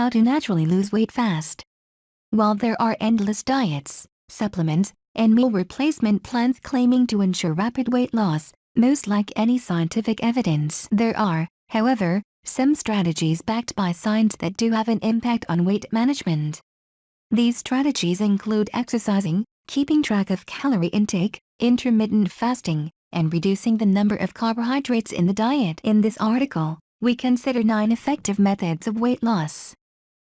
how to naturally lose weight fast. While there are endless diets, supplements, and meal replacement plans claiming to ensure rapid weight loss, most like any scientific evidence, there are, however, some strategies backed by science that do have an impact on weight management. These strategies include exercising, keeping track of calorie intake, intermittent fasting, and reducing the number of carbohydrates in the diet. In this article, we consider 9 effective methods of weight loss.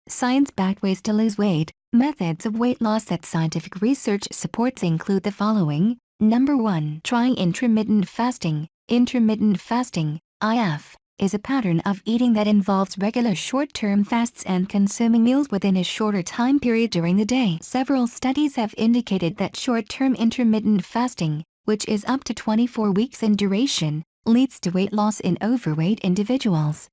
Science-backed ways to lose weight. Methods of weight loss that scientific research supports include the following. Number 1. Trying intermittent fasting. Intermittent fasting, IF, is a pattern of eating that involves regular short-term fasts and consuming meals within a shorter time period during the day. Several studies have indicated that short-term intermittent fasting, which is up to 24 weeks in duration, leads to weight loss in overweight individuals.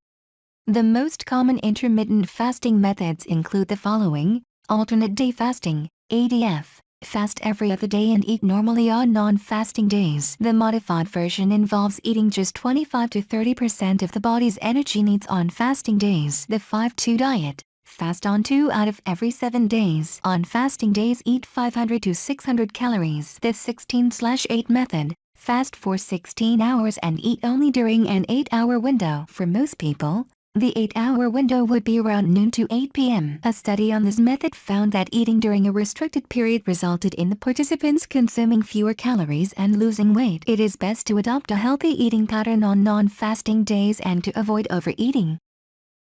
The most common intermittent fasting methods include the following. Alternate day fasting, ADF. Fast every other day and eat normally on non-fasting days. The modified version involves eating just 25 to 30% of the body's energy needs on fasting days. The 5-2 diet. Fast on 2 out of every 7 days. On fasting days eat 500 to 600 calories. The 16/8 method. Fast for 16 hours and eat only during an 8-hour window. For most people, the 8-hour window would be around noon to 8 p.m. A study on this method found that eating during a restricted period resulted in the participants consuming fewer calories and losing weight. It is best to adopt a healthy eating pattern on non-fasting days and to avoid overeating.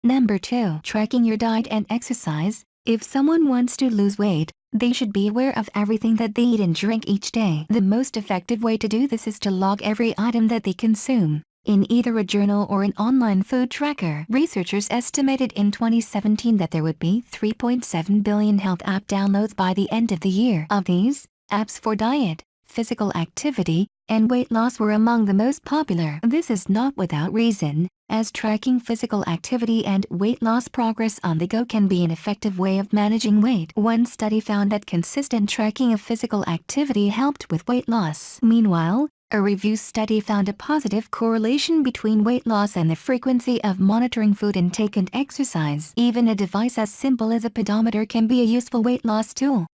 Number 2. Tracking your diet and exercise. If someone wants to lose weight, they should be aware of everything that they eat and drink each day. The most effective way to do this is to log every item that they consume in either a journal or an online food tracker. Researchers estimated in 2017 that there would be 3.7 billion health app downloads by the end of the year. Of these, apps for diet, physical activity, and weight loss were among the most popular. This is not without reason, as tracking physical activity and weight loss progress on the go can be an effective way of managing weight. One study found that consistent tracking of physical activity helped with weight loss. Meanwhile, a review study found a positive correlation between weight loss and the frequency of monitoring food intake and exercise. Even a device as simple as a pedometer can be a useful weight loss tool.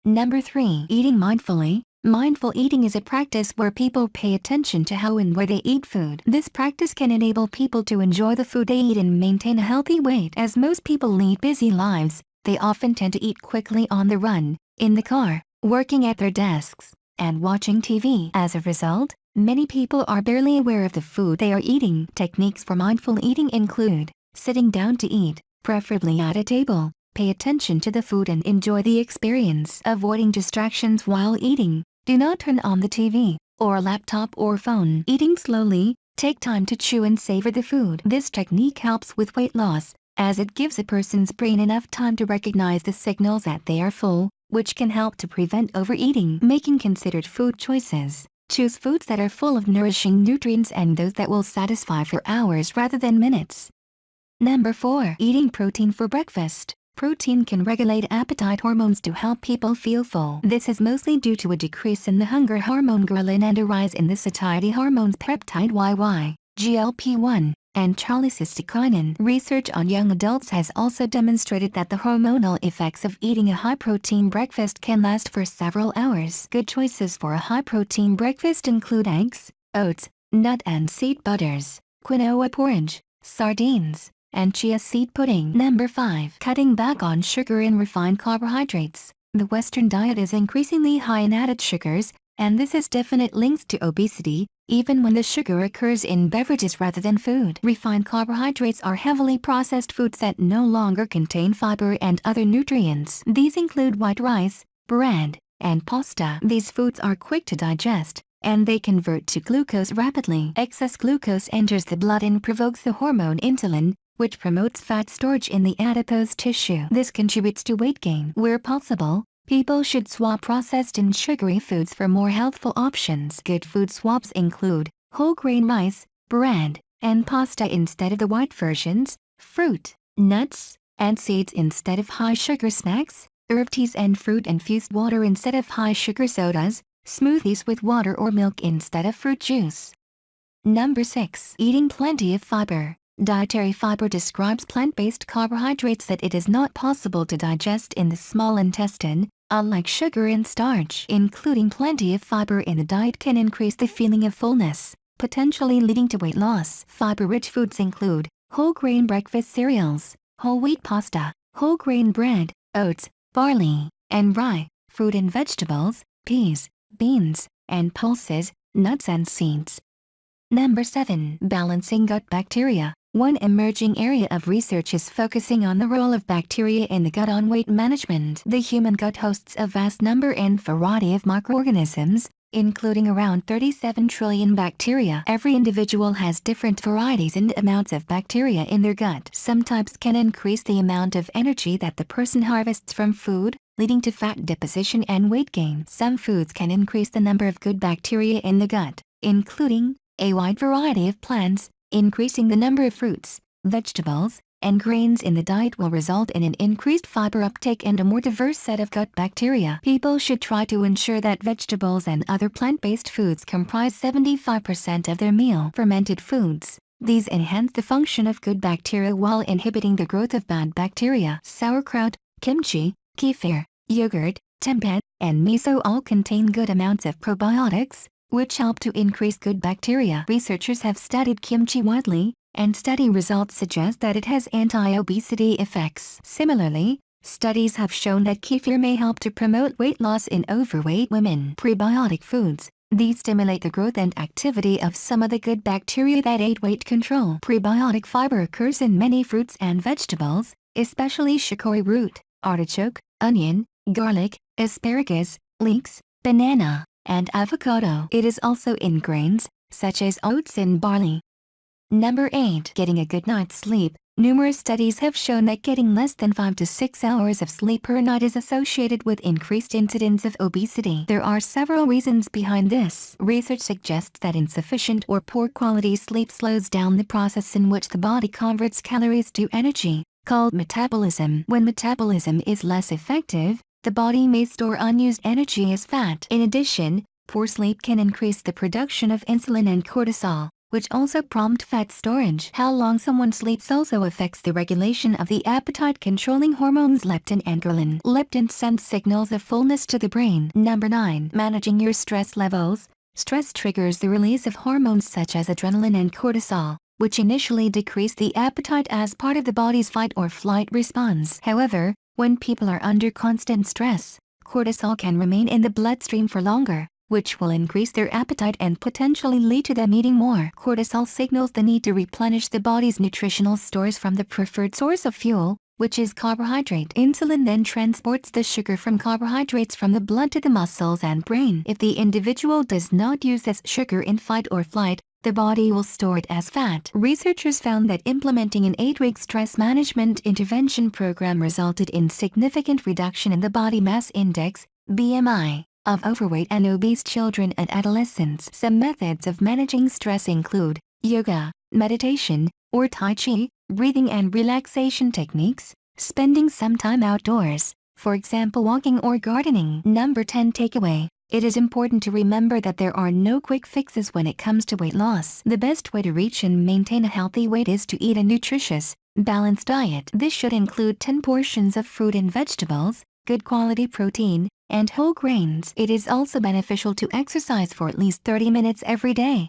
Number 3. Eating mindfully. Mindful eating is a practice where people pay attention to how and where they eat food. This practice can enable people to enjoy the food they eat and maintain a healthy weight. As most people lead busy lives, they often tend to eat quickly on the run, in the car, working at their desks, and watching TV. As a result, many people are barely aware of the food they are eating. Techniques for mindful eating include sitting down to eat, preferably at a table. Pay attention to the food and enjoy the experience. Avoiding distractions while eating. Do not turn on the TV, or laptop or phone. Eating slowly, take time to chew and savor the food. This technique helps with weight loss, as it gives a person's brain enough time to recognize the signals that they are full, which can help to prevent overeating. Making considered food choices. Choose foods that are full of nourishing nutrients and those that will satisfy for hours rather than minutes. Number 4. Eating protein for breakfast. Protein can regulate appetite hormones to help people feel full. This is mostly due to a decrease in the hunger hormone ghrelin and a rise in the satiety hormones peptide YY, GLP-1, and cholecystokinin. Research on young adults has also demonstrated that the hormonal effects of eating a high-protein breakfast can last for several hours. Good choices for a high-protein breakfast include eggs, oats, nut and seed butters, quinoa porridge, sardines, and chia seed pudding. Number 5. Cutting back on sugar and refined carbohydrates. The Western diet is increasingly high in added sugars, and this has definite links to obesity, even when the sugar occurs in beverages rather than food. Refined carbohydrates are heavily processed foods that no longer contain fiber and other nutrients. These include white rice, bread, and pasta. These foods are quick to digest, and they convert to glucose rapidly. Excess glucose enters the blood and provokes the hormone insulin, which promotes fat storage in the adipose tissue. This contributes to weight gain. Where possible, people should swap processed and sugary foods for more healthful options. Good food swaps include whole grain rice, bread, and pasta instead of the white versions, fruit, nuts, and seeds instead of high-sugar snacks, herb teas and fruit-infused water instead of high-sugar sodas, smoothies with water or milk instead of fruit juice. Number 6. Eating plenty of fiber. Dietary fiber describes plant-based carbohydrates that it is not possible to digest in the small intestine, unlike sugar and starch. Including plenty of fiber in the diet can increase the feeling of fullness, potentially leading to weight loss. Fiber-rich foods include whole grain breakfast cereals, whole wheat pasta, whole grain bread, oats, barley, and rye, fruit and vegetables, peas, beans, and pulses, nuts and seeds. Number 7. Balancing gut bacteria. One emerging area of research is focusing on the role of bacteria in the gut on weight management. The human gut hosts a vast number and variety of microorganisms, including around 37 trillion bacteria. Every individual has different varieties and amounts of bacteria in their gut. Some types can increase the amount of energy that the person harvests from food, leading to fat deposition and weight gain. Some foods can increase the number of good bacteria in the gut, including a wide variety of plants. Increasing the number of fruits, vegetables, and grains in the diet will result in an increased fiber uptake and a more diverse set of gut bacteria. People should try to ensure that vegetables and other plant-based foods comprise 75% of their meal. Fermented foods. These enhance the function of good bacteria while inhibiting the growth of bad bacteria. Sauerkraut, kimchi, kefir, yogurt, tempeh, and miso all contain good amounts of probiotics, which help to increase good bacteria. Researchers have studied kimchi widely, and study results suggest that it has anti-obesity effects. Similarly, studies have shown that kefir may help to promote weight loss in overweight women. Prebiotic foods. These stimulate the growth and activity of some of the good bacteria that aid weight control. Prebiotic fiber occurs in many fruits and vegetables, especially chicory root, artichoke, onion, garlic, asparagus, leeks, banana, and avocado. It is also in grains, such as oats and barley. Number 8. Getting a good night's sleep. Numerous studies have shown that getting less than 5 to 6 hours of sleep per night is associated with increased incidence of obesity. There are several reasons behind this. Research suggests that insufficient or poor quality sleep slows down the process in which the body converts calories to energy, called metabolism. When metabolism is less effective, the body may store unused energy as fat. In addition, poor sleep can increase the production of insulin and cortisol, which also prompt fat storage. How long someone sleeps also affects the regulation of the appetite-controlling hormones leptin and ghrelin. Leptin sends signals of fullness to the brain. Number 9. Managing your stress levels. Stress triggers the release of hormones such as adrenaline and cortisol, which initially decrease the appetite as part of the body's fight or flight response. However, when people are under constant stress, cortisol can remain in the bloodstream for longer, which will increase their appetite and potentially lead to them eating more. Cortisol signals the need to replenish the body's nutritional stores from the preferred source of fuel, which is carbohydrate. Insulin then transports the sugar from carbohydrates from the blood to the muscles and brain. If the individual does not use this sugar in fight or flight, the body will store it as fat. Researchers found that implementing an 8-week stress management intervention program resulted in significant reduction in the body mass index, BMI, of overweight and obese children and adolescents. Some methods of managing stress include yoga, meditation, or tai chi, breathing and relaxation techniques, spending some time outdoors, for example walking or gardening. Number 10 takeaway. It is important to remember that there are no quick fixes when it comes to weight loss. The best way to reach and maintain a healthy weight is to eat a nutritious, balanced diet. This should include 10 portions of fruit and vegetables, good quality protein, and whole grains. It is also beneficial to exercise for at least 30 minutes every day.